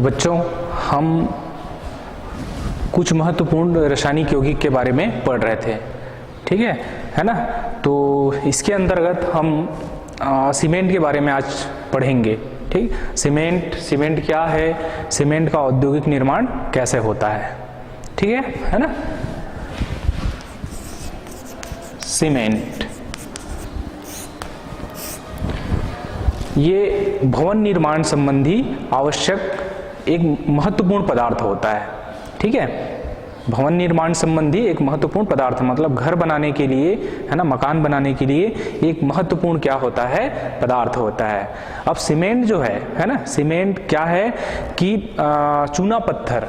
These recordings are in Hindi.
तो बच्चों, हम कुछ महत्वपूर्ण रासायनिक यौगिक के बारे में पढ़ रहे थे, ठीक है ना। तो इसके अंतर्गत हम सीमेंट के बारे में आज पढ़ेंगे, ठीक। सीमेंट क्या है, सीमेंट का औद्योगिक निर्माण कैसे होता है, ठीक है ना। सीमेंट ये भवन निर्माण संबंधी आवश्यक एक महत्वपूर्ण पदार्थ होता है, ठीक है। भवन निर्माण संबंधी एक महत्वपूर्ण पदार्थ, मतलब घर बनाने के लिए, है ना, मकान बनाने के लिए एक महत्वपूर्ण क्या होता है, पदार्थ होता है। अब सीमेंट जो है ना, सीमेंट क्या है कि चूना पत्थर,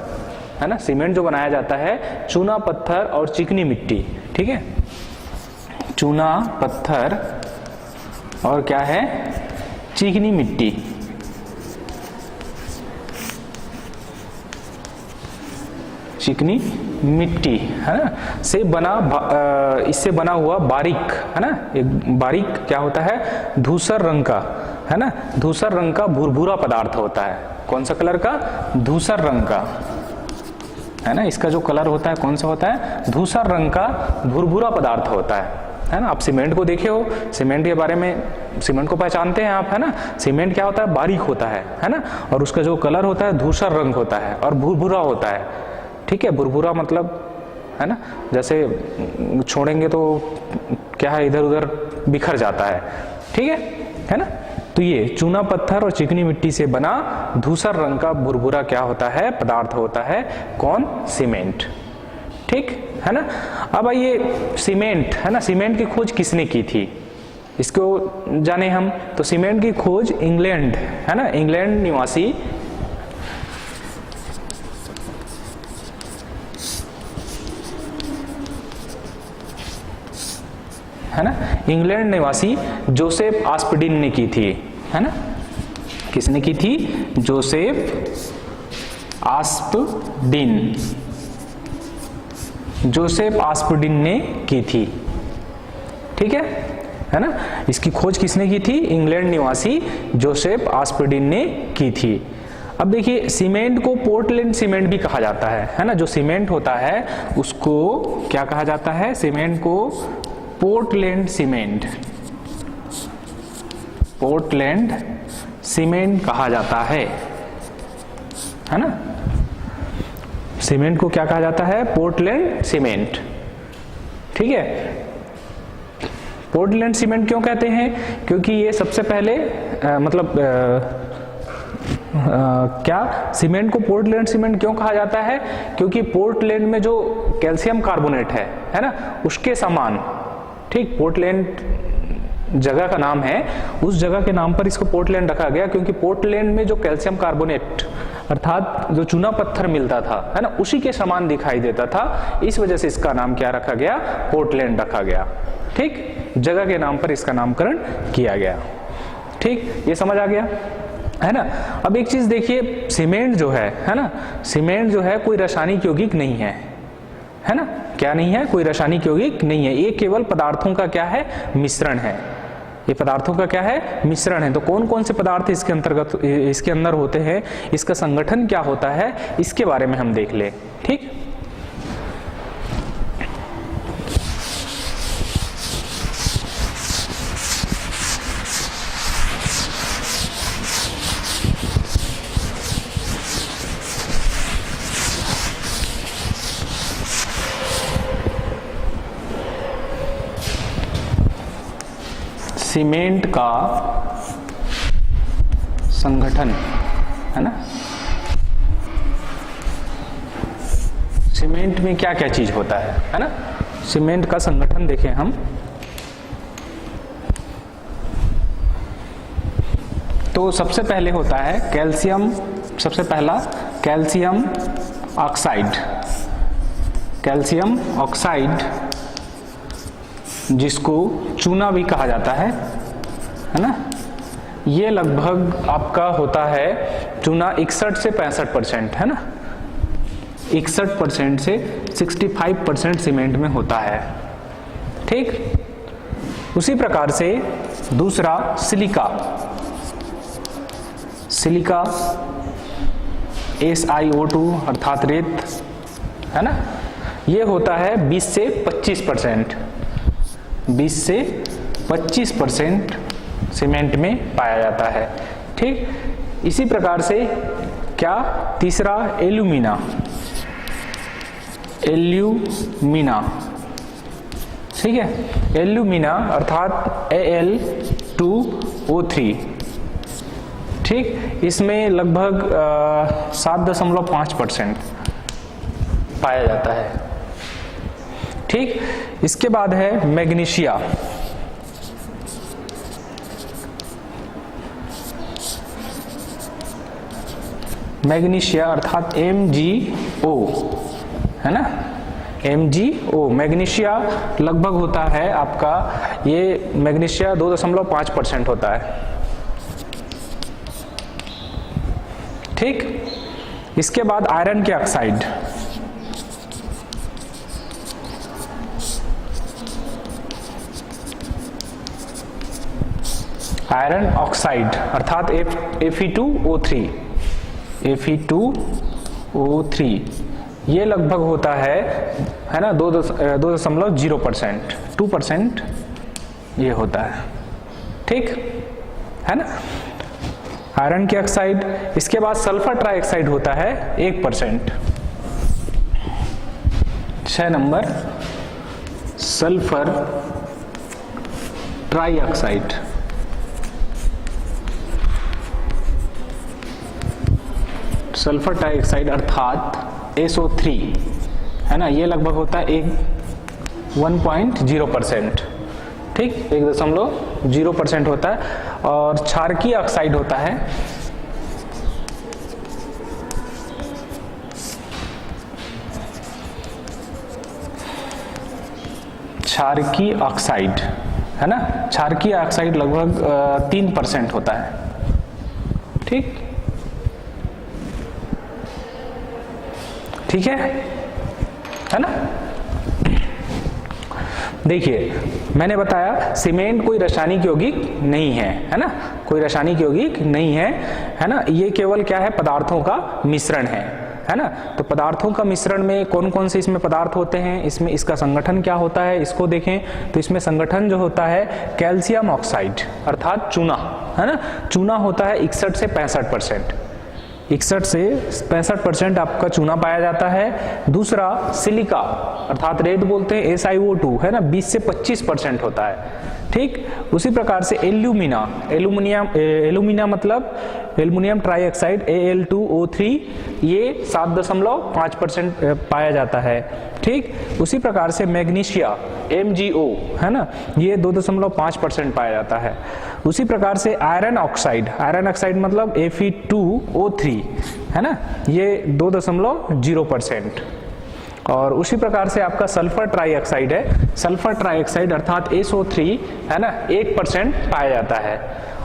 है ना, सीमेंट जो बनाया जाता है चूना पत्थर और चिकनी मिट्टी, ठीक है। चूना पत्थर और क्या है, चिकनी मिट्टी, चिकनी मिट्टी, है ना, से बना, इससे बना हुआ बारीक, है ना, एक बारीक क्या होता है, धूसर रंग का, है ना, धूसर रंग का भुरभुरा पदार्थ होता है। कौन सा कलर का, धूसर रंग का, है ना। इसका जो कलर होता है कौन सा होता है, धूसर रंग का भुरभुरा पदार्थ होता है ना। आप सीमेंट को देखे हो, सीमेंट के बारे में, सीमेंट को पहचानते हैं आप, है ना। सीमेंट क्या होता है, बारीक होता है ना, और उसका जो कलर होता है धूसर रंग होता है और भुरभुरा होता है, ठीक है। भुरभुरा मतलब, है ना, जैसे छोड़ेंगे तो क्या है, इधर उधर बिखर जाता है, ठीक है ना। तो ये चूना पत्थर और चिकनी मिट्टी से बना धूसर रंग का भुरभुरा क्या होता है, पदार्थ होता है, कौन, सीमेंट, ठीक है ना। अब आइए सीमेंट, है ना, सीमेंट की खोज किसने की थी, इसको जाने हम। तो सीमेंट की खोज इंग्लैंड, है ना, इंग्लैंड निवासी है ना, इंग्लैंड निवासी जोसेफ आस्पडिन ने की थी, है ना। किसने की थी, जोसेफ आस्पडिन, जोसेफ आस्पडिन ने की थी, ठीक है ना। इसकी खोज किसने की थी, इंग्लैंड निवासी जोसेफ आस्पडिन ने की थी। अब देखिए, सीमेंट को पोर्टलैंड सीमेंट भी कहा जाता है ना। जो सीमेंट होता है उसको क्या कहा जाता है, सीमेंट को पोर्टलैंड सीमेंट, पोर्टलैंड सीमेंट कहा जाता है ना। सीमेंट को क्या कहा जाता है, पोर्टलैंड सीमेंट, ठीक है। पोर्टलैंड सीमेंट क्यों कहते हैं, क्योंकि ये सबसे पहले क्या सीमेंट को पोर्टलैंड सीमेंट क्यों कहा जाता है, क्योंकि पोर्टलैंड में जो कैल्शियम कार्बोनेट है ना, उसके समान, ठीक, पोर्टलैंड जगह का नाम है, उस जगह के नाम पर इसको पोर्टलैंड रखा गया, क्योंकि पोर्टलैंड में जो कैल्शियम कार्बोनेट अर्थात जो चूना पत्थर मिलता था, है ना, उसी के समान दिखाई देता था। इस वजह से इसका नाम क्या रखा गया, पोर्टलैंड रखा गया, ठीक, जगह के नाम पर इसका नामकरण किया गया, ठीक, ये समझ आ गया, है ना। अब एक चीज देखिए, सीमेंट जो है ना, सीमेंट जो है कोई रासायनिक यौगिक नहीं है ना, क्या नहीं है, कोई रासायनिक यौगिक नहीं है, ये केवल पदार्थों का क्या है, मिश्रण है। ये पदार्थों का क्या है, मिश्रण है। तो कौन कौन से पदार्थ इसके अंतर्गत, इसके अंदर होते हैं, इसका संगठन क्या होता है, इसके बारे में हम देख ले, ठीक। सीमेंट का संगठन, है ना। सीमेंट में क्या क्या चीज होता है ना। सीमेंट का संगठन देखें हम, तो सबसे पहले होता है कैल्शियम, सबसे पहला कैल्शियम ऑक्साइड, कैल्शियम ऑक्साइड जिसको चूना भी कहा जाता है ना। ये लगभग आपका होता है चूना 61 से 65%, है ना, 61% से 65% सीमेंट में होता है, ठीक। उसी प्रकार से दूसरा सिलिका, सिलिका SiO2 अर्थात रेत, है ना, ये होता है 20 से 25%, 20 से 25% सीमेंट में पाया जाता है। ठीक, इसी प्रकार से क्या, तीसरा एल्यूमिना, एल्यूमिना, ठीक है, एल्यूमिना अर्थात Al2O3, ठीक, इसमें लगभग 7.5% पाया जाता है। ठीक, इसके बाद है मैग्नीशिया, मैग्नीशिया अर्थात MgO, है ना, MgO, मैग्नीशिया लगभग होता है आपका, ये मैग्नीशिया 2.5% होता है। ठीक, इसके बाद आयरन के ऑक्साइड, आयरन ऑक्साइड अर्थात Fe2O3, Fe2O3, ये लगभग होता है ना 2.0%, 2% ये होता है। ठीक, है ना, आयरन के ऑक्साइड। इसके बाद सल्फर ट्राइऑक्साइड होता है 1%। 6 number sulphur trioxide, sulphur trioxide अर्थात SO3, है ना, ये लगभग होता है 1.0%। ठीक, 1.0% होता है। और क्षारकीय ऑक्साइड होता है क्षारकीय ऑक्साइड, है ना, क्षारकीय ऑक्साइड लगभग 3% होता है। ठीक, ठीक है ना। देखिए, मैंने बताया सीमेंट कोई रासायनिक यौगिक नहीं है ना, कोई रासायनिक यौगिक नहीं है ना, ये केवल क्या है, पदार्थों का मिश्रण है ना। तो पदार्थों का मिश्रण में कौन कौन से इसमें पदार्थ होते हैं, इसमें इसका संगठन क्या होता है, इसको देखें तो इसमें संगठन जो होता है कैल्शियम ऑक्साइड अर्थात चूना, है ना, चूना होता है 61 से 65%, 61 से 65% आपका चूना पाया जाता है। दूसरा सिलिका अर्थात रेत बोलते हैं SiO2, है ना, 20 से 25% होता है। ठीक, उसी प्रकार से एल्यूमिना, एल्यूमिना मतलब एल्युमिनियम ट्राइऑक्साइड Al2O3, ये 7.5% पाया जाता है। ठीक, उसी प्रकार से मैग्नीशिया MgO, है ना, ये 2.5% पाया जाता है। उसी प्रकार से आयरन ऑक्साइड, आयरन ऑक्साइड मतलब Fe2O3, है ना, ये 2.0%। और उसी प्रकार से आपका सल्फर ट्राइऑक्साइड है, सल्फर ट्राइऑक्साइड अर्थात SO3, है ना, 1% पाया जाता है।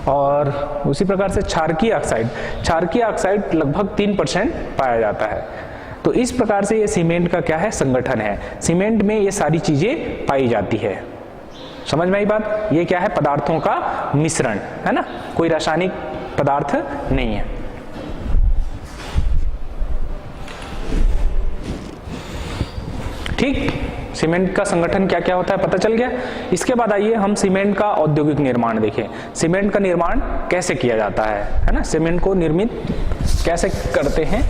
और उसी प्रकार से क्षारकीय ऑक्साइड, क्षारकीय ऑक्साइड लगभग 3% पाया जाता है। तो इस प्रकार से ये सीमेंट का क्या है, संगठन है। सीमेंट में ये सारी चीजें पाई जाती है। समझ में आई बात, ये क्या है, पदार्थों का मिश्रण, है ना, कोई रासायनिक पदार्थ नहीं है। ठीक, सीमेंट का संगठन क्या क्या होता है पता चल गया। इसके बाद आइए हम सीमेंट का औद्योगिक निर्माण देखें। सीमेंट का निर्माण कैसे किया जाता है ना, सीमेंट को निर्मित कैसे करते हैं।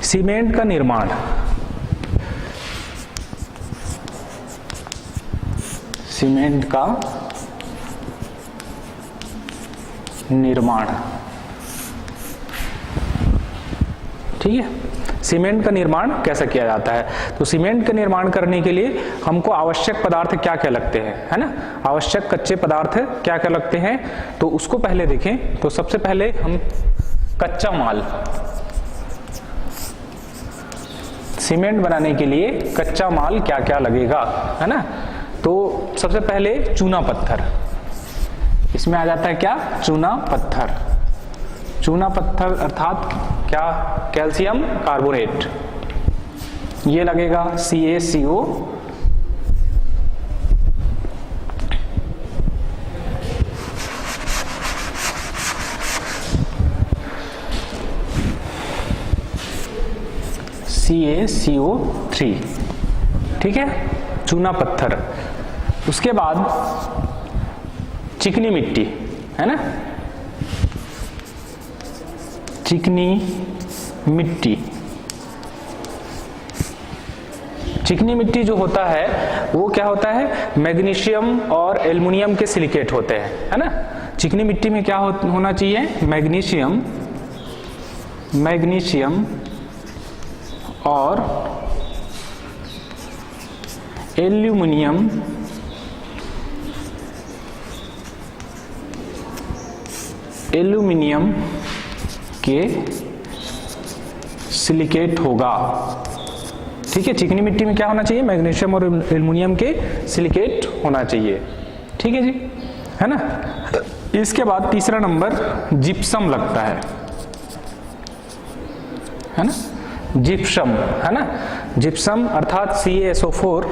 सीमेंट का निर्माण, सीमेंट का निर्माण, ठीक है। सीमेंट का निर्माण कैसे किया जाता है। तो सीमेंट का निर्माण करने के लिए हमको आवश्यक पदार्थ क्या क्या लगते हैं, है ना, आवश्यक कच्चे पदार्थ क्या क्या लगते हैं, तो उसको पहले देखें। तो सबसे पहले हम कच्चा माल, सीमेंट बनाने के लिए कच्चा माल क्या क्या लगेगा, है ना। तो सबसे पहले चूना पत्थर, इसमें आ जाता है क्या, चूना पत्थर। चूना पत्थर अर्थात क्या, कैल्शियम कार्बोनेट, ये लगेगा CaCO। CaCO3, ठीक है, चूना पत्थर। उसके बाद चिकनी मिट्टी, है ना, चिकनी मिट्टी। चिकनी मिट्टी जो होता है वो क्या होता है, मैग्नीशियम और एल्युमिनियम के सिलिकेट होते हैं, है ना। चिकनी मिट्टी में क्या होना चाहिए, मैग्नीशियम और एल्युमिनियम के सिलिकेट होगा, ठीक है। चिकनी मिट्टी में क्या होना चाहिए, मैग्नीशियम और एल्युमिनियम के सिलिकेट होना चाहिए, ठीक है जी, है ना। इसके बाद तीसरा नंबर जिप्सम लगता है ना, जिप्सम, है ना। जिप्सम अर्थात CaSO4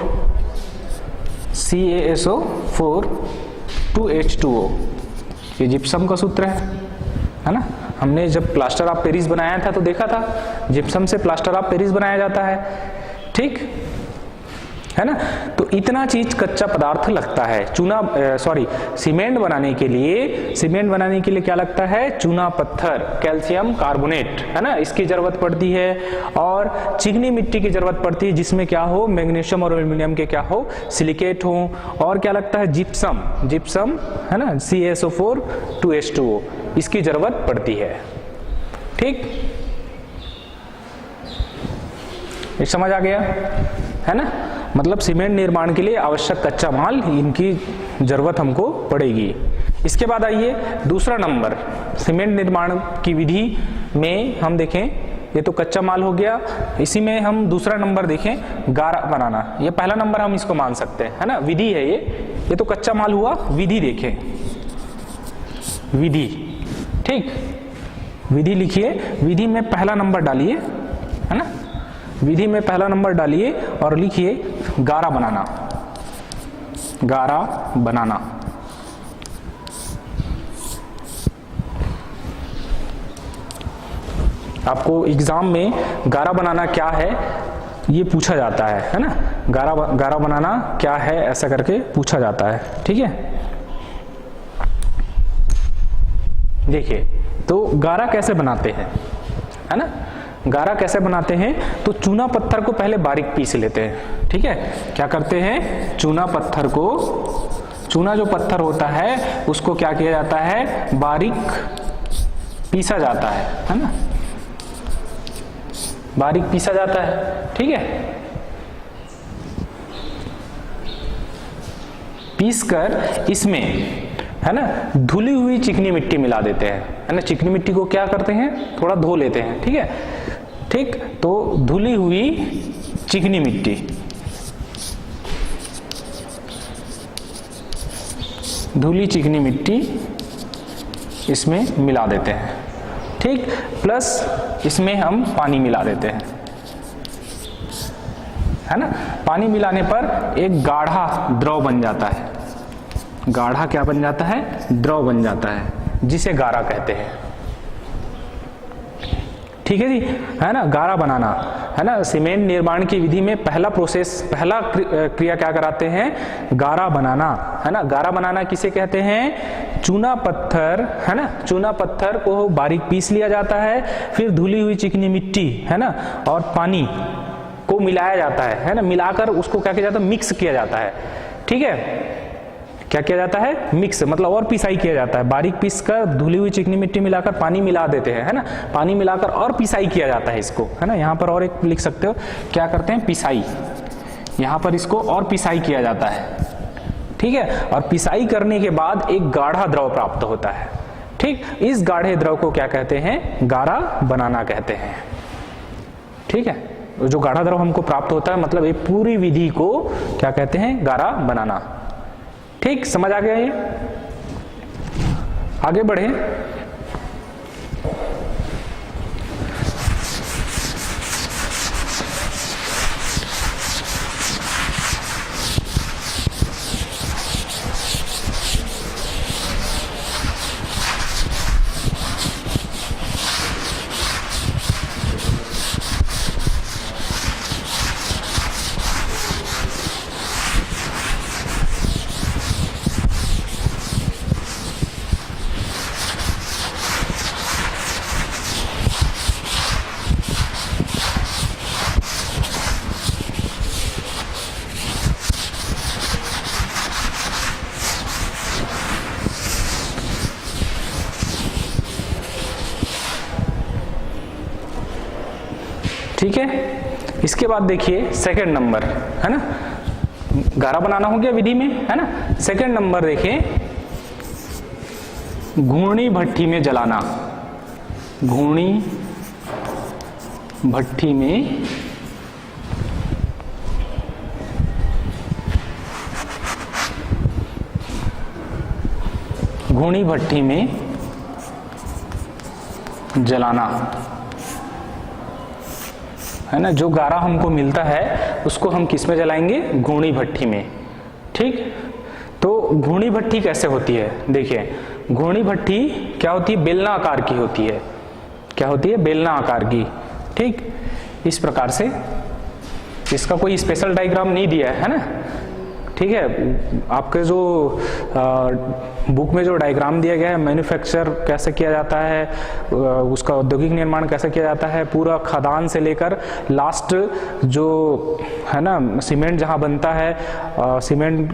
2H2O, ये जिप्सम का सूत्र है ना। हमने जब प्लास्टर ऑफ पेरिस बनाया था तो देखा था जिप्सम से प्लास्टर ऑफ पेरिस बनाया जाता है, ठीक है ना। तो इतना चीज कच्चा पदार्थ लगता है। सीमेंट बनाने के लिए क्या लगता है, चूना पत्थर, कैल्शियम कार्बोनेट, है ना, इसकी जरूरत पड़ती है। और चिकनी मिट्टी की जरूरत पड़ती है जिसमें क्या हो, मैग्नीशियम और एल्युमिनियम के क्या हो, सिलिकेट हो। और क्या लगता है, जिप्सम, है ना, CaSO4 2H2O, इसकी जरूरत पड़ती है, ठीक, ये समझ आ गया, है ना। मतलब सीमेंट निर्माण के लिए आवश्यक कच्चा माल, इनकी जरूरत हमको पड़ेगी। इसके बाद आइए दूसरा नंबर, सीमेंट निर्माण की विधि में हम देखें, ये तो कच्चा माल हो गया, इसी में हम दूसरा नंबर देखें, गारा बनाना। ये पहला नंबर हम इसको मान सकते हैं, है ना, विधि है ये तो कच्चा माल हुआ। विधि देखें, विधि, ठीक, विधि लिखिए, विधि में पहला नंबर डालिए, है ना, विधि में पहला नंबर डालिए और लिखिए गारा बनाना, गारा बनाना। आपको एग्जाम में गारा बनाना क्या है ये पूछा जाता है ना, गारा बनाना क्या है ऐसा करके पूछा जाता है, ठीक है। देखिए तो गारा कैसे बनाते हैं, है ना, गारा कैसे बनाते हैं, तो चूना पत्थर को पहले बारीक पीस लेते हैं, ठीक है। क्या करते हैं, चूना पत्थर को, चूना जो पत्थर होता है उसको क्या किया जाता है, बारीक पीसा जाता है ना, बारीक पीसा जाता है, ठीक है। पीसकर इसमें, है ना, धुली हुई चिकनी मिट्टी मिला देते हैं, है ना। चिकनी मिट्टी को क्या करते हैं, थोड़ा धो लेते हैं, ठीक है, ठीक। तो धुली हुई चिकनी मिट्टी, धुली चिकनी मिट्टी इसमें मिला देते हैं, ठीक। प्लस इसमें हम पानी मिला देते हैं, है ना। पानी मिलाने पर एक गाढ़ा द्रव बन जाता है, गाढ़ा क्या बन जाता है, द्रव बन जाता है, जिसे गारा कहते हैं, ठीक है जी, है ना। गारा बनाना, है ना, सीमेंट निर्माण की विधि में पहला क्रिया क्या कराते हैं, गारा बनाना, है ना। गारा बनाना किसे कहते हैं, चूना पत्थर, है ना, चूना पत्थर को बारीक पीस लिया जाता है, फिर धुली हुई चिकनी मिट्टी, है ना, और पानी को मिलाया जाता है ना, मिलाकर उसको क्या किया जाता है, मिक्स किया जाता है, ठीक है। क्या किया जाता है, मिक्स, मतलब और पिसाई किया जाता है, बारीक पीस कर धुली हुई चिकनी मिट्टी मिलाकर पानी मिला देते हैं, है ना, पानी मिलाकर और पिसाई किया जाता है इसको, है ना। यहाँ पर और एक लिख सकते हो, क्या करते हैं, पिसाई, यहाँ पर इसको और पिसाई किया जाता है, ठीक है। और पिसाई करने के बाद एक गाढ़ा द्रव प्राप्त होता है, ठीक। इस गाढ़े द्रव को क्या कहते हैं, गारा बनाना कहते हैं, ठीक है। जो गाढ़ा द्रव हमको प्राप्त होता है, मतलब ये पूरी विधि को क्या कहते हैं, गारा बनाना, ठीक। समझ आ गया ये, आगे बढ़े। ठीक है। इसके बाद देखिए सेकंड नंबर, है ना, गारा बनाना हो गया विधि में, है ना। सेकंड नंबर देखिए, घूर्णी भट्ठी में जलाना, घूर्णी भट्ठी में घूर्णी भट्ठी में जलाना, है ना। जो गारा हमको मिलता है उसको हम किस में जलाएंगे, घूर्णी भट्ठी में, ठीक। तो घूर्णी भट्ठी कैसे होती है, देखिए घूर्णी भट्ठी क्या होती है, बेलना आकार की होती है, क्या होती है, बेलना आकार की, ठीक। इस प्रकार से, इसका कोई स्पेशल डायग्राम नहीं दिया है ना, ठीक है। आपके जो बुक में जो डायग्राम दिया गया है, मैन्युफैक्चर कैसे किया जाता है, उसका औद्योगिक निर्माण कैसे किया जाता है, पूरा खदान से लेकर लास्ट जो है ना सीमेंट जहां बनता है, सीमेंट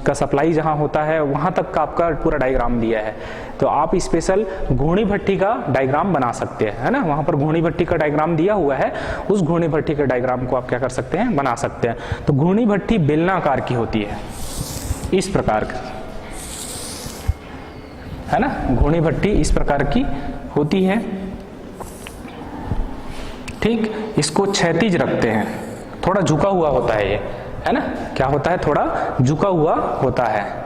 का सप्लाई जहां होता है, वहां तक का आपका पूरा डायग्राम दिया है। तो आप स्पेशल घूर्णी भट्ठी का डायग्राम बना सकते हैं, है ना। वहां पर घूर्णी भट्ठी का डायग्राम दिया हुआ है, उस घूर्णी भट्ठी के डायग्राम को आप क्या कर सकते हैं, बना सकते हैं। तो घूर्णी भट्ठी बेलनाकार की होती है, इस प्रकार की, है ना। घूर्णी भट्ठी इस प्रकार की होती है, ठीक। इसको क्षैतिज रखते हैं, थोड़ा झुका हुआ होता है ये, है ना, क्या होता है, थोड़ा झुका हुआ होता है।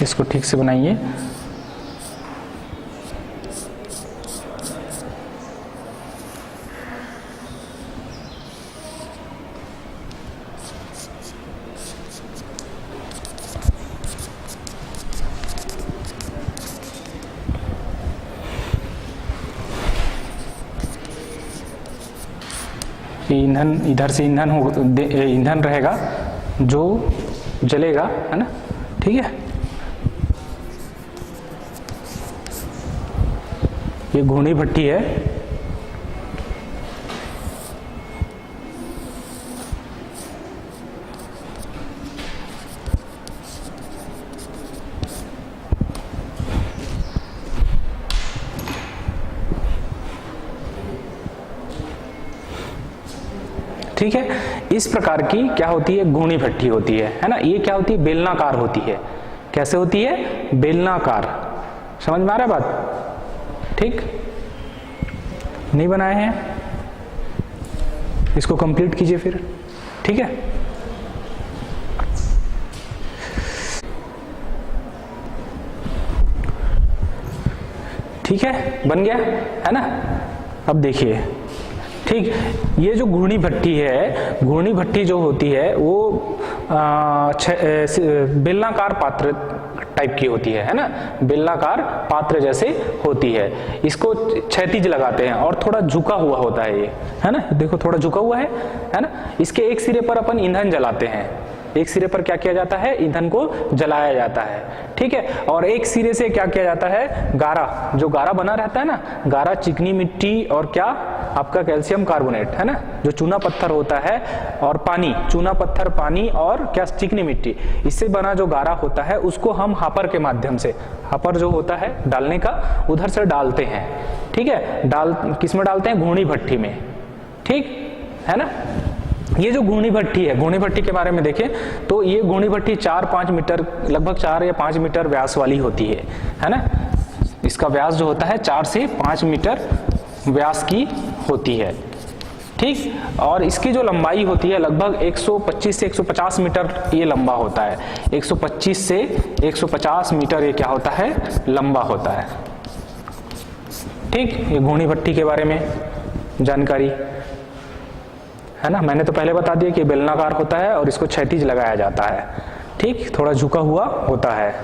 इसको ठीक से बनाइए। ईंधन, इधर से ईंधन रहेगा जो जलेगा, है ना, ठीक है। ये घूर्णी भट्ठी है, ठीक है। इस प्रकार की क्या होती है, घूर्णी भट्ठी होती है ना। ये क्या होती है, बेलनाकार होती है। कैसे होती है, बेलनाकार। समझ में आ रहा है बात, ठीक। नहीं बनाए हैं, इसको कंप्लीट कीजिए फिर, ठीक है। ठीक है, बन गया है ना। अब देखिए, ठीक, ये जो घूर्णी भट्ठी है, घूर्णी भट्ठी जो होती है वो बेलनाकार पात्र टाइप की होती है ना, बेलनाकार पात्र जैसे होती है। इसको क्षैतिज लगाते हैं और थोड़ा झुका हुआ होता है ये, है ना। देखो थोड़ा झुका हुआ है ना। इसके एक सिरे पर अपन ईंधन जलाते हैं, एक सिरे पर क्या किया जाता है, ईंधन को जलाया जाता है, ठीक है। और एक सिरे से क्या किया जाता है, गारा, जो गारा बना रहता है ना, गारा चिकनी मिट्टी और क्या आपका कैल्शियम कार्बोनेट, है ना, जो चूना पत्थर होता है, और पानी, चूना पत्थर, पानी और क्या चिकनी मिट्टी, इससे बना जो गारा होता है उसको हम हापर के माध्यम से, हापर जो होता है डालने का, उधर से डालते हैं, ठीक है। किसमें डालते हैं, घूर्णी भट्ठी में, ठीक है ना। ये जो घूर्णी भट्ठी है, घूर्णी भट्टी के बारे में देखें तो ये घूर्णी भट्टी 4-5 मीटर, लगभग 4 या 5 मीटर व्यास वाली होती है ना। इसका व्यास जो होता है 4 से 5 मीटर व्यास की होती है, ठीक। और इसकी जो लंबाई होती है लगभग 125 से 150 मीटर ये लंबा होता है। 125 से 150 मीटर ये क्या होता है, लंबा होता है, ठीक। ये घूर्णी भट्ठी के बारे में जानकारी है ना। मैंने तो पहले बता दिया कि बेलनाकार होता है और इसको क्षैतिज लगाया जाता है, ठीक, थोड़ा झुका हुआ होता है।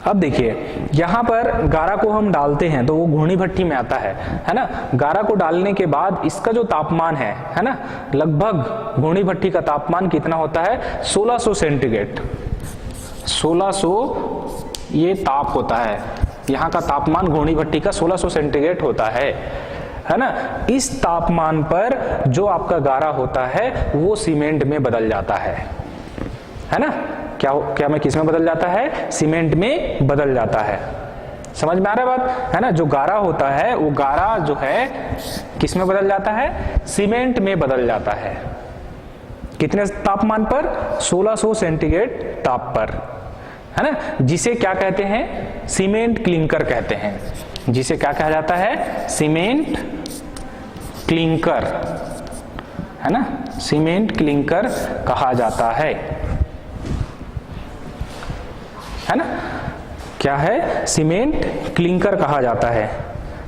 अब देखिए, यहाँ पर गारा को हम डालते हैं तो वो घूर्णी भट्ठी में आता है ना। गारा को डालने के बाद इसका जो तापमान है ना, लगभग घूर्णी भट्ठी का तापमान कितना होता है, 1600 सेंटीग्रेड। 1600 ये ताप होता है, यहाँ का तापमान घूर्णी भट्ठी का 1600 सेंटीग्रेड होता है ना। इस तापमान पर जो आपका गारा होता है वो सीमेंट में बदल जाता है ना। क्या में किस में बदल जाता है, सीमेंट में बदल जाता है। समझ में आ रहा है बात, है ना। जो गारा होता है वो गारा जो है किस में बदल जाता है, सीमेंट में बदल जाता है। कितने तापमान पर, 1600 सेंटीग्रेड ताप पर, है ना। जिसे क्या कहते हैं, सीमेंट क्लिंकर कहते हैं। जिसे क्या कहा जाता है, सीमेंट क्लिंकर, है ना, सीमेंट क्लिंकर कहा जाता है ना। क्या है, सीमेंट क्लिंकर कहा जाता है।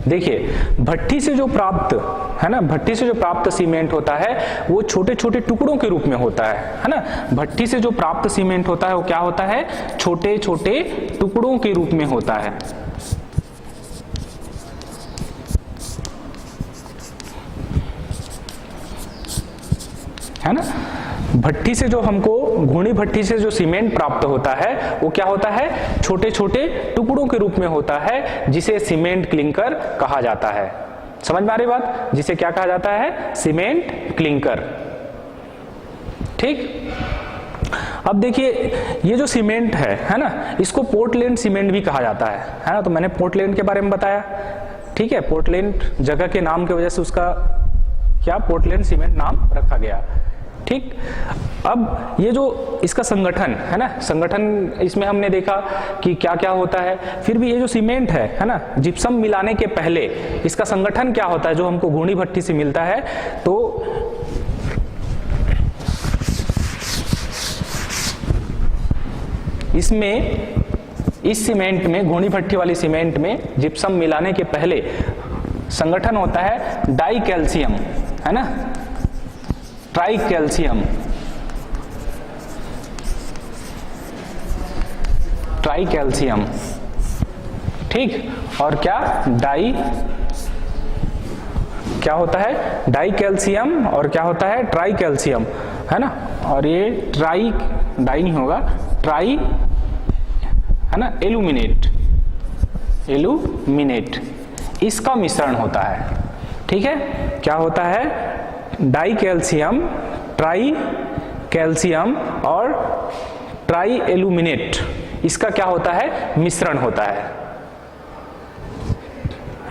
देखिए, भट्ठी से जो प्राप्त, है ना, भट्ठी से जो प्राप्त सीमेंट होता है वो छोटे छोटे टुकड़ों के रूप में होता है ना। भट्ठी से जो प्राप्त सीमेंट होता है वो क्या होता है, छोटे छोटे टुकड़ों के रूप में होता है ना। भट्ठी से जो हमको, घूर्णी भट्ठी से जो सीमेंट प्राप्त होता है वो क्या होता है, छोटे छोटे टुकड़ों के रूप में होता है, जिसे सीमेंट क्लिंकर कहा जाता है। समझ में आ रही बात, जिसे क्या कहा जाता है, सीमेंट क्लिंकर, ठीक। अब देखिए, ये जो सीमेंट है ना, इसको पोर्टलैंड सीमेंट भी कहा जाता है ना। तो मैंने पोर्टलैंड के बारे में बताया, ठीक है। पोर्टलैंड जगह के नाम की वजह से उसका क्या, पोर्टलैंड सीमेंट नाम रखा गया, ठीक। अब ये जो इसका संगठन है ना, संगठन इसमें हमने देखा कि क्या क्या होता है। फिर भी ये जो सीमेंट है ना, जिप्सम मिलाने के पहले इसका संगठन क्या होता है जो हमको घूर्णी भट्ठी से मिलता है, तो इसमें, इस सीमेंट में, घूर्णी भट्ठी वाली सीमेंट में जिप्सम मिलाने के पहले संगठन होता है डाई कैल्शियम, है ना, ट्राई कैल्शियम, ट्राई कैल्शियम, ठीक। और क्या, डाई, क्या होता है, डाई कैल्शियम, और क्या होता है, ट्राई कैल्शियम, है ना। और ये ट्राई, डाई नहीं होगा, ट्राई, है ना, एल्यूमिनेट, एल्यूमिनेट, इसका मिश्रण होता है, ठीक है। क्या होता है, डाई कैल्शियम, ट्राई कैल्शियम और ट्राई एल्यूमिनेट, इसका क्या होता है, मिश्रण होता है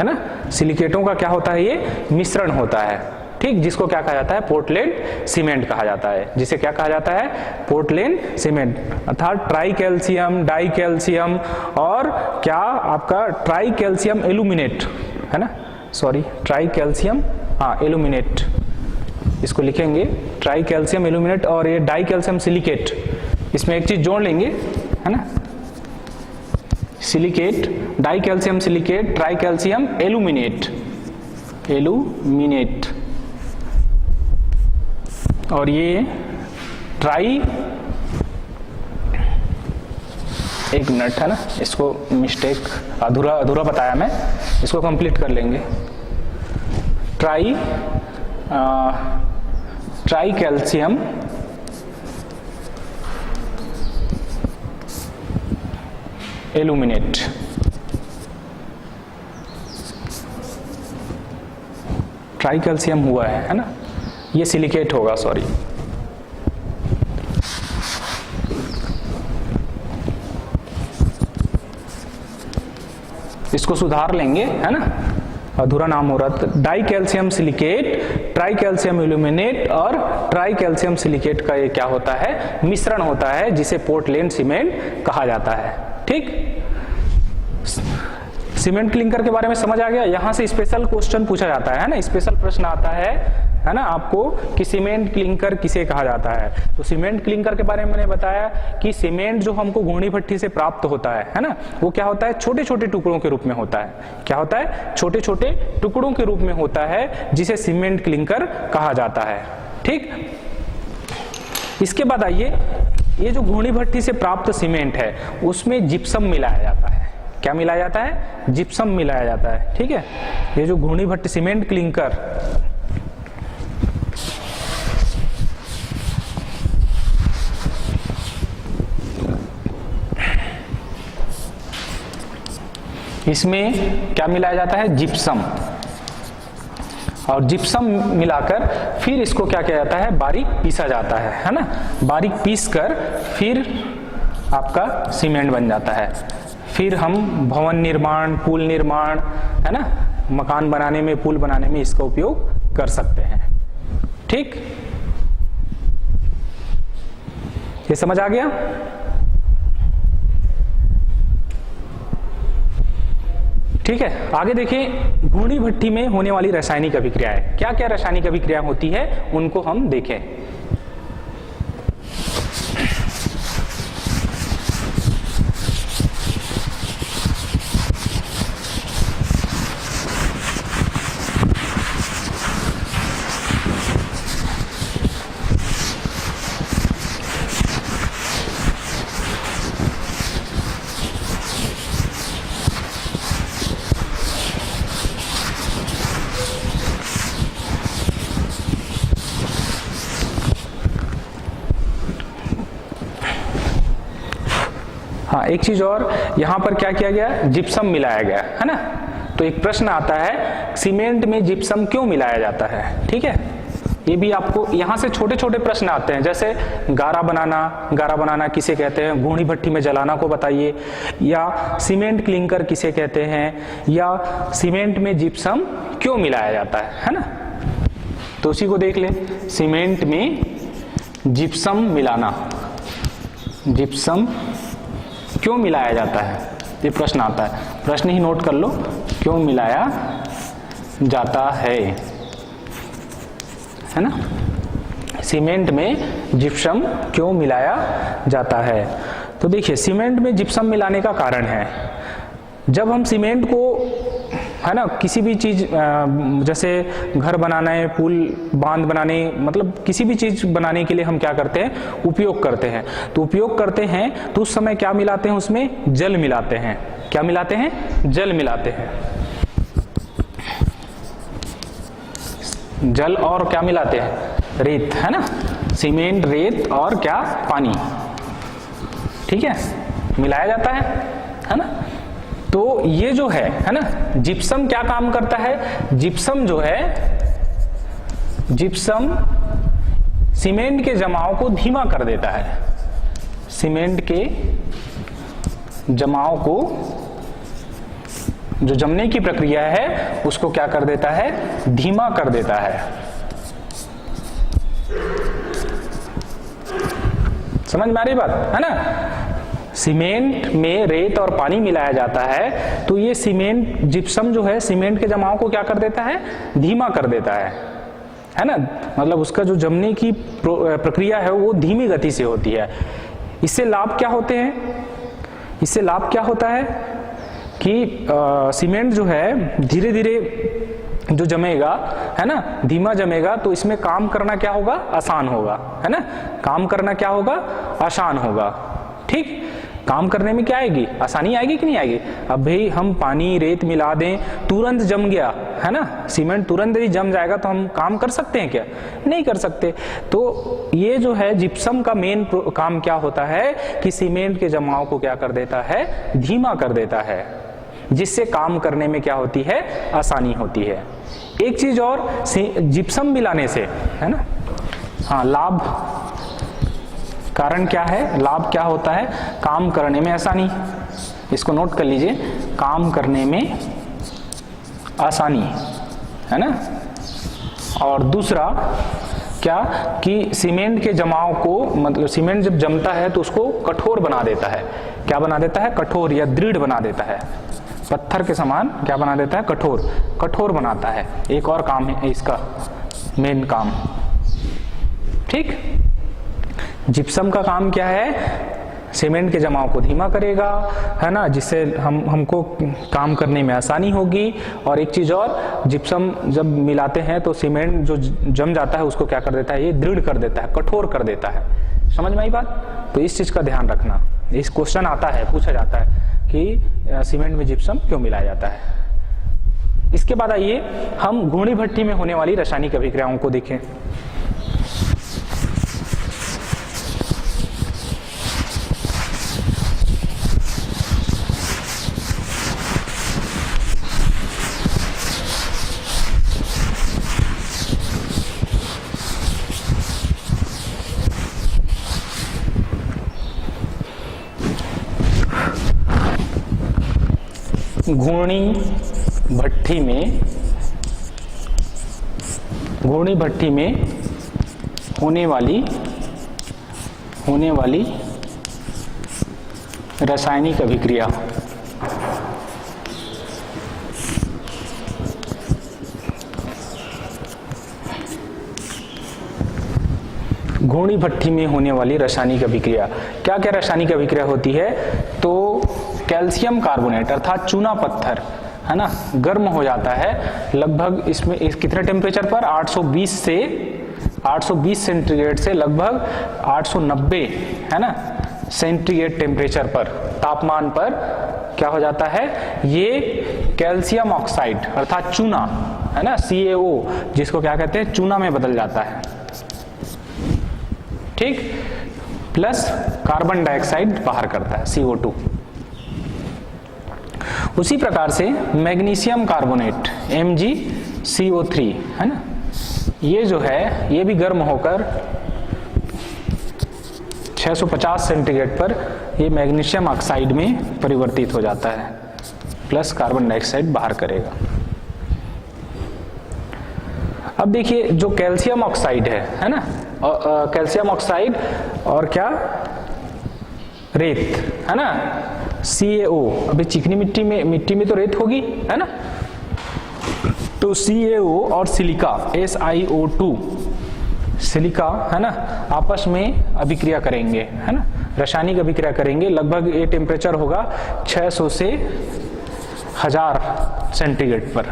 ना। सिलिकेटों का क्या होता है, ये मिश्रण होता है, ठीक, जिसको क्या कहा जाता है, पोर्टलैंड सीमेंट कहा जाता है, जिसे क्या कहा जाता है, पोर्टलैंड सीमेंट। अर्थात ट्राई कैल्शियम, डाई कैल्शियम और क्या आपका ट्राई कैल्शियम एल्यूमिनेट है ना, सॉरी ट्राई कैल्शियम, हाँ एल्यूमिनेट, इसको लिखेंगे ट्राई कैल्शियम एल्यूमिनेट, और ये डाई कैल्शियम सिलिकेट, इसमें एक चीज जोड़ लेंगे है ना, silicate, die calcium silicate, try calcium aluminate, aluminate, और ये ट्राई, एक मिनट है ना, इसको मिस्टेक अधूरा बताया मैं, इसको कंप्लीट कर लेंगे। Try calcium aluminate, try calcium हुआ है ना, ये सिलिकेट होगा, सॉरी। इसको सुधार लेंगे है ना, अधूरा नाम हो रहा था। Die calcium silicate, try calcium aluminate और ट्राई कैल्शियम सिलिकेट का ये क्या होता है, मिश्रण होता है, जिसे पोर्टलैंड सीमेंट कहा जाता है। ठीक, सीमेंट क्लिंकर के बारे में समझ आ गया। यहां से स्पेशल क्वेश्चन पूछा जाता है ना, स्पेशल प्रश्न आता है ना आपको कि सीमेंट क्लिंकर किसे कहा जाता है। तो सीमेंट क्लिंकर के बारे में मैंने बताया कि सीमेंट जो हमको घूर्णी भट्ठी से प्राप्त होता है ना, वो क्या होता है, छोटे छोटे टुकड़ों के रूप में होता है। क्या होता है, छोटे छोटे टुकड़ों के रूप में होता है, जिसे सीमेंट क्लिंकर कहा जाता है। ठीक, इसके बाद आइए, ये जो घूर्णी भट्ठी से प्राप्त सीमेंट है उसमें जिप्सम मिलाया जाता है। क्या मिलाया जाता है, जिप्सम मिलाया जाता है। ठीक है, ये जो घूर्णी भट्ठी सीमेंट क्लिंकर, इसमें क्या मिलाया जाता है, जिप्सम, और जिप्सम मिलाकर फिर इसको क्या किया जाता है, बारीक पीसा जाता है ना, बारीक पीस कर फिर आपका सीमेंट बन जाता है। फिर हम भवन निर्माण, पुल निर्माण है ना, मकान बनाने में, पुल बनाने में इसका उपयोग कर सकते हैं। ठीक, ये समझ आ गया। ठीक है, आगे देखिए, घूर्णी भट्ठी में होने वाली रासायनिक अभिक्रियाएं, क्या क्या रासायनिक अभिक्रिया होती है उनको हम देखें। हाँ, एक चीज और, यहां पर क्या किया गया, जिप्सम मिलाया गया है ना। तो एक प्रश्न आता है, सीमेंट में जिप्सम क्यों मिलाया जाता है। ठीक है, ये भी आपको यहां से छोटे छोटे प्रश्न आते हैं, जैसे गारा बनाना किसे कहते हैं, घूर्णी भट्ठी में जलाना को बताइए, या सीमेंट क्लिंकर किसे कहते हैं, या सीमेंट में जिप्सम क्यों मिलाया जाता है ना। तो उसी को देख ले, सीमेंट में जिप्सम मिलाना, जिप्सम क्यों मिलाया जाता है, ये प्रश्न आता है। प्रश्न ही नोट कर लो, क्यों मिलाया जाता है ना, सीमेंट में जिप्सम क्यों मिलाया जाता है। तो देखिए, सीमेंट में जिप्सम मिलाने का कारण है, जब हम सीमेंट को है ना, किसी भी चीज जैसे घर बनाने, पुल बांध बनाने, मतलब किसी भी चीज बनाने के लिए हम क्या करते हैं, उपयोग करते हैं। तो उपयोग करते हैं तो उस समय क्या मिलाते हैं, उसमें जल मिलाते हैं। क्या मिलाते हैं, जल मिलाते हैं, जल और क्या मिलाते हैं, रेत है ना, सीमेंट, रेत और क्या, पानी। ठीक है, मिलाया जाता है ना। तो ये जो है ना, जिप्सम क्या काम करता है, जिप्सम जो है, जिप्सम सीमेंट के जमाव को धीमा कर देता है, सीमेंट के जमाव को, जो जमने की प्रक्रिया है उसको क्या कर देता है, धीमा कर देता है। समझ में आ रही बात है ना? सीमेंट में रेत और पानी मिलाया जाता है तो ये सीमेंट जिप्सम जो है सीमेंट के जमाव को क्या कर देता है, धीमा कर देता है ना? मतलब उसका जो जमने की प्रक्रिया है वो धीमी गति से होती है। इससे लाभ क्या होते हैं? इससे लाभ क्या होता है कि सीमेंट जो है धीरे धीरे जो जमेगा, है ना, धीमा जमेगा, तो इसमें काम करना क्या होगा, आसान होगा, है ना? काम करना क्या होगा, आसान होगा। ठीक, काम करने में क्या आएगी, आसानी आएगी कि नहीं आएगी? अब भाई हम पानी रेत मिला दें, तुरंत जम गया, है ना, सीमेंट तुरंत ही जम जाएगा तो हम काम कर सकते हैं क्या? नहीं कर सकते। तो ये जो है जिप्सम का मेन काम क्या होता है कि सीमेंट के जमाव को क्या कर देता है, धीमा कर देता है, जिससे काम करने में क्या होती है, आसानी होती है। एक चीज और, जिप्सम मिलाने से, है ना, हाँ, लाभ कारण क्या है, लाभ क्या होता है, काम करने में आसानी, इसको नोट कर लीजिए, काम करने में आसानी, है ना। और दूसरा क्या कि सीमेंट के जमाव को, मतलब सीमेंट जब जमता है तो उसको कठोर बना देता है। क्या बना देता है, कठोर या दृढ़ बना देता है, पत्थर के समान क्या बना देता है, कठोर, कठोर बनाता है। एक और काम है इसका, मेन काम। ठीक, जिप्सम का काम क्या है, सीमेंट के जमाव को धीमा करेगा, है ना, जिससे हमको काम करने में आसानी होगी। और एक चीज और, जिप्सम जब मिलाते हैं तो सीमेंट जो जम जाता है उसको क्या कर देता है, ये दृढ़ कर देता है, कठोर कर देता है। समझ में आई बात? तो इस चीज का ध्यान रखना, इस क्वेश्चन आता है, पूछा जाता है कि सीमेंट में जिप्सम क्यों मिलाया जाता है। इसके बाद आइए हम घूर्णी भट्ठी में होने वाली रासायनिक अभिक्रियाओं को देखें। घूर्णी भट्ठी में होने वाली रासायनिक अभिक्रिया। घूर्णी भट्ठी में होने वाली रासायनिक अभिक्रिया, क्या क्या रासायनिक अभिक्रिया होती है? तो कैल्शियम कार्बोनेट अर्थात चूना पत्थर, है ना, गर्म हो जाता है लगभग, इसमें कितने टेम्परेचर पर, 820 सेंटीग्रेड से लगभग 890, है ना, सेंटीग्रेड टेम्परेचर पर, तापमान पर क्या हो जाता है, ये कैल्शियम ऑक्साइड अर्थात चूना, है ना, CaO, जिसको क्या कहते हैं, चूना में बदल जाता है। ठीक, प्लस कार्बन डाइऑक्साइड बाहर करता है, CO2। उसी प्रकार से मैग्नीशियम कार्बोनेट MgCO3, है ना, ये जो है ये भी गर्म होकर 650 सेंटीग्रेड पर ये मैग्नीशियम ऑक्साइड में परिवर्तित हो जाता है, प्लस कार्बन डाइऑक्साइड बाहर करेगा। अब देखिए जो कैल्शियम ऑक्साइड है ना, कैल्शियम ऑक्साइड और क्या, रेत, है ना, CaO, अभी चिकनी मिट्टी में तो रेत होगी, है ना, तो CaO और सिलिका SiO2, सिलिका, है ना, आपस में अभिक्रिया करेंगे, है ना, रासायनिक अभिक्रिया करेंगे। लगभग ये टेम्परेचर होगा 600 से 1000 सेंटीग्रेड पर,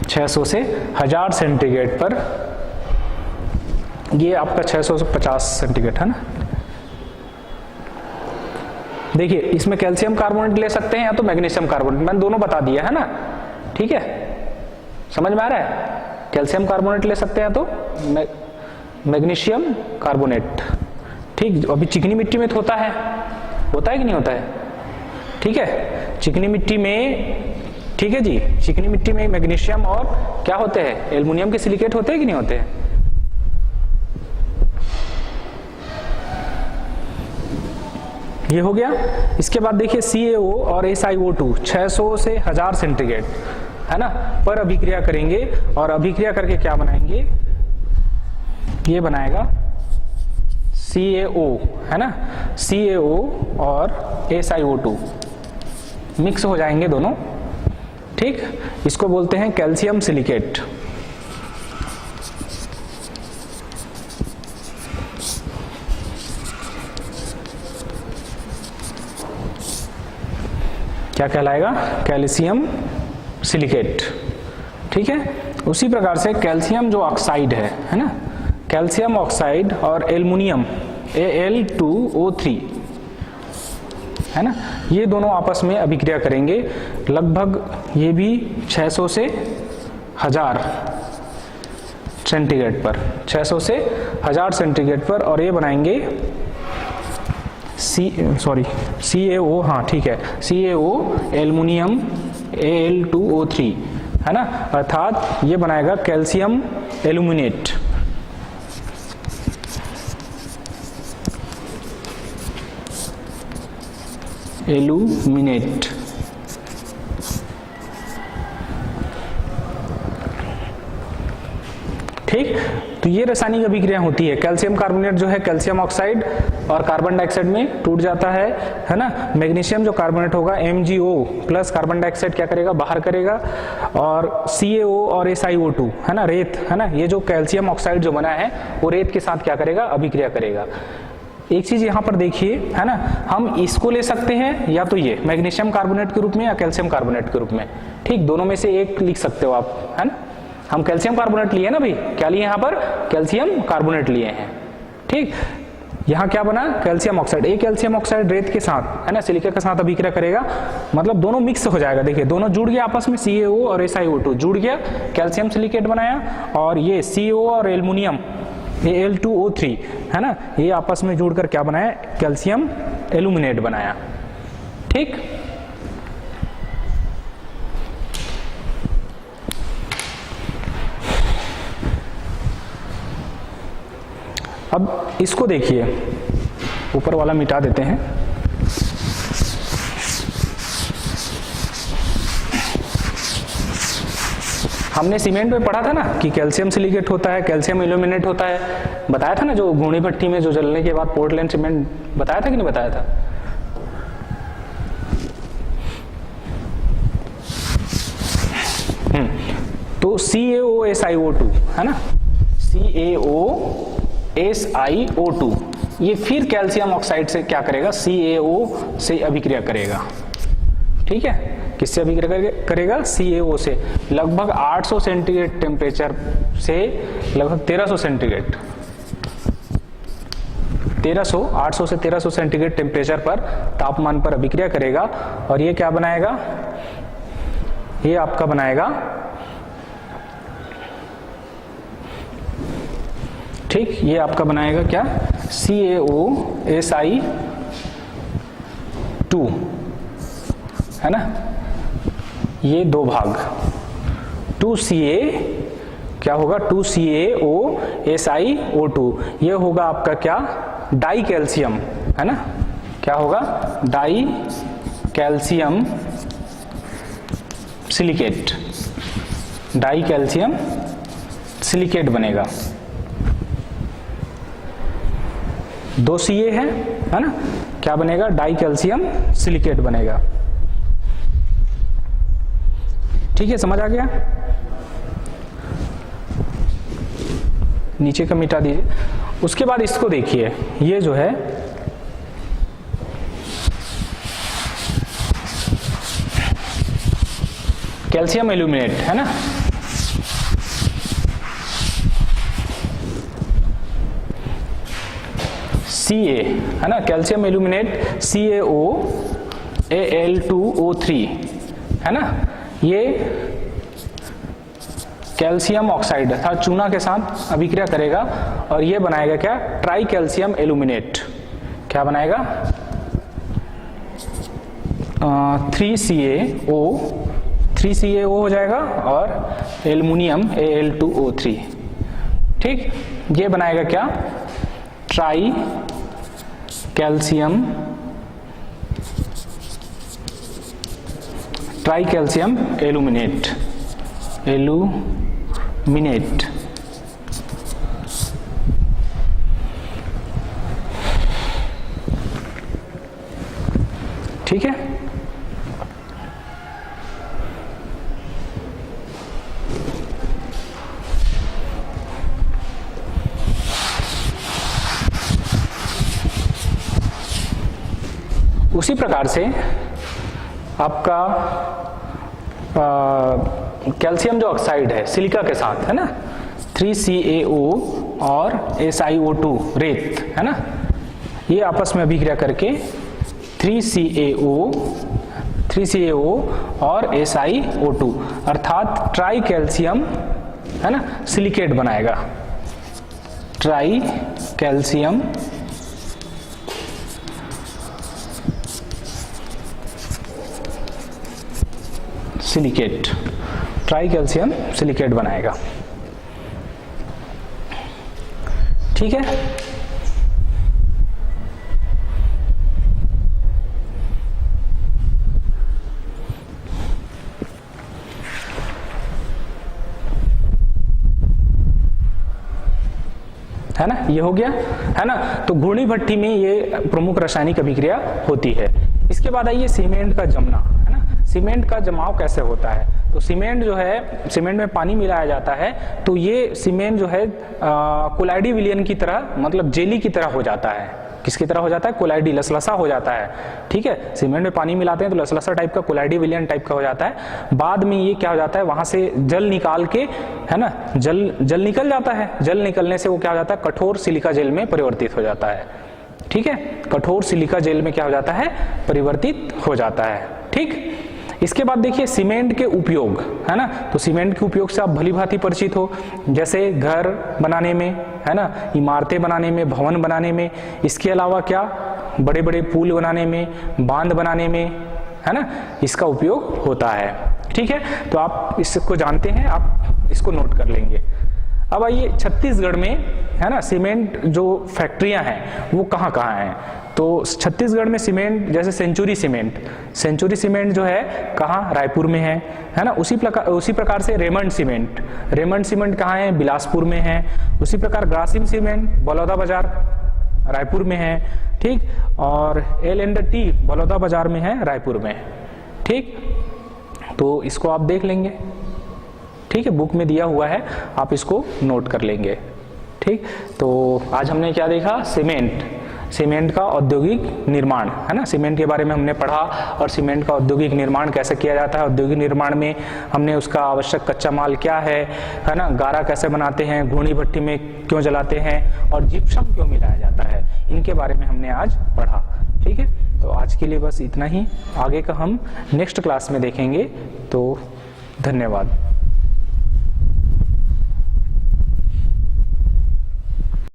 600 से 1000 सेंटीग्रेड पर, ये आपका 650 सेंटीग्रेड, है ना। देखिए इसमें कैल्शियम कार्बोनेट ले सकते हैं या तो मैग्नीशियम कार्बोनेट, मैंने दोनों बता दिया, है ना। ठीक है, समझ में आ रहा है, कैल्शियम कार्बोनेट ले सकते हैं तो मैग्नीशियम कार्बोनेट। ठीक, अभी चिकनी मिट्टी में तो होता है कि नहीं होता है? ठीक है, चिकनी मिट्टी में, ठीक है जी, चिकनी मिट्टी में मैग्नीशियम और क्या होते हैं, एल्युमिनियम के सिलिकेट होते हैं कि नहीं होते हैं? ये हो गया। इसके बाद देखिए CaO और SiO2 600 से 1000 सेंटीग्रेड, है ना, पर अभिक्रिया करेंगे और अभिक्रिया करके क्या बनाएंगे, ये बनाएगा CaO, है ना, CaO और SiO2 मिक्स हो जाएंगे दोनों, ठीक। इसको बोलते हैं कैल्शियम सिलिकेट। क्या कहलाएगा, कैल्शियम सिलिकेट, ठीक है। उसी प्रकार से कैल्शियम जो ऑक्साइड है ना, कैल्शियम ऑक्साइड और एल्युमिनियम Al2O3, है ना, ये दोनों आपस में अभिक्रिया करेंगे लगभग ये भी 600 से 1000 सेंटीग्रेड पर, 600 से 1000 सेंटीग्रेड पर, और ये बनाएंगे CaO, हाँ ठीक है, CaO एल्युमिनियम Al2O3, है ना, अर्थात ये बनाएगा कैल्शियम एल्यूमिनेट। एल्यूमिनेट, ठीक। तो ये रासायनिक अभिक्रिया होती है। कैल्शियम कार्बोनेट जो है कैल्शियम ऑक्साइड और कार्बन डाइऑक्साइड में टूट जाता है ना। मैग्नीशियम जो कार्बोनेट होगा MgO प्लस कार्बन डाइऑक्साइड क्या करेगा, बाहर करेगा, और CaO और SiO2, है ना, रेत, है ना, ये जो कैल्शियम ऑक्साइड जो बना है वो रेत के साथ क्या करेगा, अभिक्रिया करेगा। एक चीज यहां पर देखिए, है ना, हम इसको ले सकते हैं या तो ये मैग्नीशियम कार्बोनेट के रूप में या कैल्शियम कार्बोनेट के रूप में, ठीक, दोनों में से एक लिख सकते हो आप, है ना। हम कैल्शियम कार्बोनेट लिए ना भाई, क्या लिए यहाँ पर, कैल्शियम कार्बोनेट लिए हैं, ठीक। यहाँ क्या बना, कैल्शियम ऑक्साइड, एक कैल्शियम ऑक्साइड रेत के साथ, है ना, सिलिका के साथ अभिक्रिया करेगा, मतलब दोनों मिक्स हो जाएगा। देखिए दोनों जुड़ गया आपस में, CaO और SiO2 जुड़ गया, कैल्शियम सिलिकेट बनाया, और ये CO और एल्युमिनियम Al2O3, है ना, ये आपस में जुड़कर क्या बनाया, कैल्शियम एल्यूमिनेट बनाया, ठीक। अब इसको देखिए, ऊपर वाला मिटा देते हैं। हमने सीमेंट में पढ़ा था ना कि कैल्शियम सिलिकेट होता है, कैल्शियम एल्यूमिनेट होता है, बताया था ना, जो घूनी भट्टी में जो जलने के बाद पोर्टलैंड सीमेंट, बताया था कि नहीं बताया था। तो CaO SiO2, है ना, CaO SiO2 ये फिर कैल्शियम ऑक्साइड से क्या करेगा, CaO से अभिक्रिया करेगा, ठीक है। किससे अभिक्रिया करेगा, CaO से, लगभग 800 सेंटीग्रेड टेम्परेचर से लगभग 1300 सेंटीग्रेड, 800 से 1300 सेंटीग्रेड टेम्परेचर पर, तापमान पर अभिक्रिया करेगा, और ये क्या बनाएगा, ये आपका बनाएगा, ठीक, ये आपका बनाएगा क्या, CaO Si2, है ना, ये दो भाग, 2Ca क्या होगा, 2CaO SiO2, ये होगा आपका क्या, डाई कैल्शियम, है ना, क्या होगा, die calcium silicate, die calcium silicate बनेगा। 2 Ca है ना, क्या बनेगा, डाई कैल्शियम सिलिकेट बनेगा, ठीक है, समझ आ गया। नीचे का मिटा दीजिए। उसके बाद इसको देखिए, ये जो है कैल्शियम एल्यूमिनेट, है ना, Ca, है ना, कैल्शियम एल्यूमिनेट CaO Al2O3, है ना, ये कैल्शियम ऑक्साइड अर्थात चूना के साथ अभिक्रिया करेगा, और ये बनाएगा क्या, ट्राई कैल्शियम एल्यूमिनेट, क्या बनाएगा, 3CaO हो जाएगा, और एल्युमिनियम Al2O3, ठीक, ये बनाएगा क्या, ट्राई कैल्शियम एल्यूमिनेट, एल्यूमिनेट। ठीक है, उसी प्रकार से आपका कैल्शियम जो ऑक्साइड है सिलिका के साथ, है ना, 3CaO और SiO2 रेत, है ना, ये आपस में अभिक्रिया करके 3CaO और SiO2 अर्थात ट्राई कैल्शियम, है ना, सिलिकेट बनाएगा। Try calcium silicate, try calcium silicate बनाएगा। ठीक है, है ना, ये हो गया, है ना। तो घूर्णी भट्ठी में ये प्रमुख रासायनिक अभिक्रिया होती है। इसके बाद आइए सीमेंट का जमना, है ना। सीमेंट का जमाव कैसे होता है? तो सीमेंट जो है, सीमेंट में पानी मिलाया जाता है तो ये सीमेंट जो है कोलाइडी विलयन की तरह, मतलब जेली की तरह हो जाता है। किसकी तरह हो जाता है? कोलाइडी, लसलसा हो जाता है। ठीक है, सीमेंट में पानी मिलाते हैं तो लसलसा टाइप का, कोलाइडी विलयन टाइप का हो जाता है। बाद में ये क्या हो जाता है, वहां से जल निकाल के, है ना, जल निकल जाता है। जल निकलने से वो क्या हो जाता है, कठोर सिलिका जेल में परिवर्तित हो जाता है। ठीक है, कठोर सिलिका जेल में क्या हो जाता है, परिवर्तित हो जाता है। ठीक, इसके बाद देखिए सीमेंट के उपयोग, है ना। तो सीमेंट के उपयोग से आप भली भांति परिचित हो, जैसे घर बनाने में, है ना, इमारतें बनाने में, भवन बनाने में। इसके अलावा क्या, बड़े बड़े पुल बनाने में, बांध बनाने में, है ना, इसका उपयोग होता है। ठीक है, तो आप इसको जानते हैं, आप इसको नोट कर लेंगे। अब आइए छत्तीसगढ़ में, है ना, सीमेंट जो फैक्ट्रियां हैं वो कहाँ कहाँ हैं? तो छत्तीसगढ़ में सीमेंट, जैसे सेंचुरी सीमेंट जो है कहाँ, रायपुर में है ना। उसी प्रकार से रेमंड सीमेंट कहाँ है, बिलासपुर में है। उसी प्रकार ग्रासिम सीमेंट बलौदा बाजार रायपुर में है। ठीक, और L&T बलौदा बाजार में है, रायपुर में। ठीक, तो इसको आप देख लेंगे। ठीक है, बुक में दिया हुआ है, आप इसको नोट कर लेंगे। ठीक, तो आज हमने क्या देखा, सीमेंट का औद्योगिक निर्माण, है ना। सीमेंट के बारे में हमने पढ़ा और सीमेंट का औद्योगिक निर्माण कैसे किया जाता है। औद्योगिक निर्माण में हमने उसका आवश्यक कच्चा माल क्या है ना, गारा कैसे बनाते हैं, घूर्णी भट्ठी में क्यों जलाते हैं और जिप्सम क्यों मिलाया जाता है, इनके बारे में हमने आज पढ़ा। ठीक है, तो आज के लिए बस इतना ही। आगे का हम नेक्स्ट क्लास में देखेंगे। तो धन्यवाद।